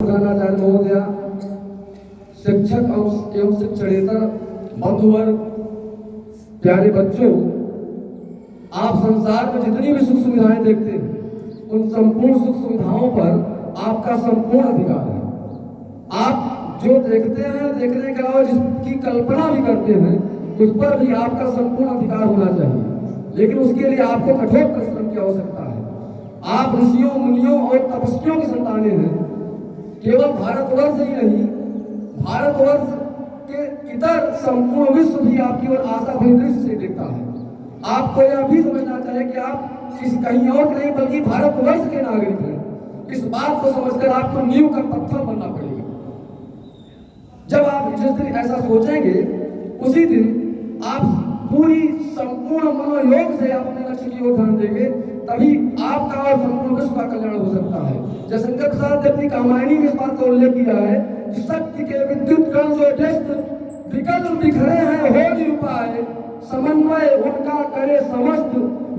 प्रधानाचार्य महोदया, शिक्षक एवं शिक्षणेतर बंधुवर, प्यारे बच्चों, आप संसार में जितनी भी सुख सुविधाएं देखते हैं उन संपूर्ण सुख सुविधाओं पर आपका संपूर्ण अधिकार है। आप जो देखते हैं, देखने के अलावा जिसकी कल्पना भी करते हैं उस पर भी आपका संपूर्ण अधिकार होना चाहिए, लेकिन उसके लिए आपको कठोर परिश्रम की आवश्यकता है। आप ऋषियों, मुनियों और तपस्वियों की संतानें हैं। केवल भारतवर्ष ही नहीं, भारतवर्ष के इतर संपूर्ण विश्व भी आपकी ओर आशा भरी दृष्टि से देखता है। आपको यह भी समझना चाहिए कि आप किसी कहीं और नहीं बल्कि भारतवर्ष के नागरिक हैं। इस बात को समझकर आपको नींव का पत्थर बनना पड़ेगा। जब आप जिस दिन ऐसा सोचेंगे उसी दिन आप पूरी संपूर्ण मनोयोग से आप अपने लक्ष्य की ओर ध्यान देंगे, तभी आपका और संपूर्ण विश्व का कल्याण हो सकता है। जयशंकर प्रसाद ने अपनी कामायनी में इस बात का उल्लेख किया है कि शक्ति के विद्युत कण जो जस्त विकल्प बिखरे हैं हो निरुपाय, समन्वय उनका करे समस्त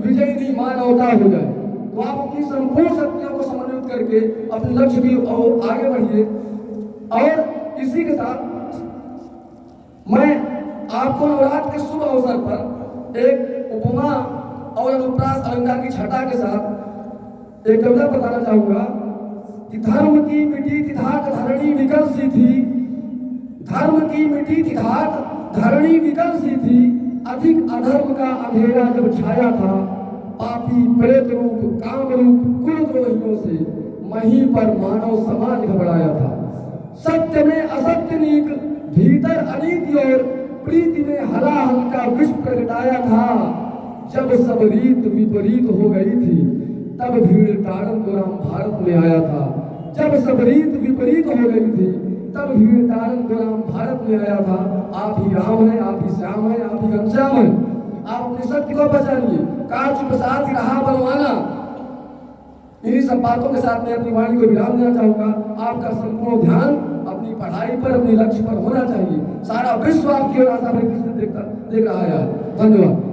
विजयी मानवता हो जाए। तो आप अपनी संपूर्ण शक्तियों को समन्वित करके अपने लक्ष्य की ओर आगे बढ़िए। और इसी के साथ मैं आपको नवरात्र के शुभ अवसर पर एक उपमा और अनुप्रास अलंकार की छटा के साथ एक कविता बताना चाहूंगा कि धर्म की मिट्टी थी धाक धरणी विकल सी थी, धर्म की मिट्टी थी धाक धरणी विकल सी थी, अधिक अधर्म का अंधेरा जब छाया था, पापी प्रेत रूप काम रूप कुलद्रोहियों से वहीं पर मानव समाज घबराया था। सत्य में असत्य नीक, भीतर अनीति और प्रीति में हलाहल का विष प्रगटाया था। जब सब रीत विपरीत हो गई थी तब भीड़ ताड़न को राम भारत में आया था। जब सब रीत विपरीत हो गई थी तब भीड़ ताड़न को राम भारत में आया था। आप ही राम हैं, आप ही श्याम हैं, आप ही घनश्याम हैं। आप अपनी शक्ति को पहचानिए, काज प्रसाद ही रहा बलवाना। इन्हीं सब बातों के साथ मैं अपनी वाणी को विराम देना चाहूंगा। आपका संपूर्ण ध्यान अपनी पढ़ाई पर, अपने लक्ष्य पर होना चाहिए। सारा विश्व आपकी ओर आशा भरी दृष्टि देख रहा है। धन्यवाद।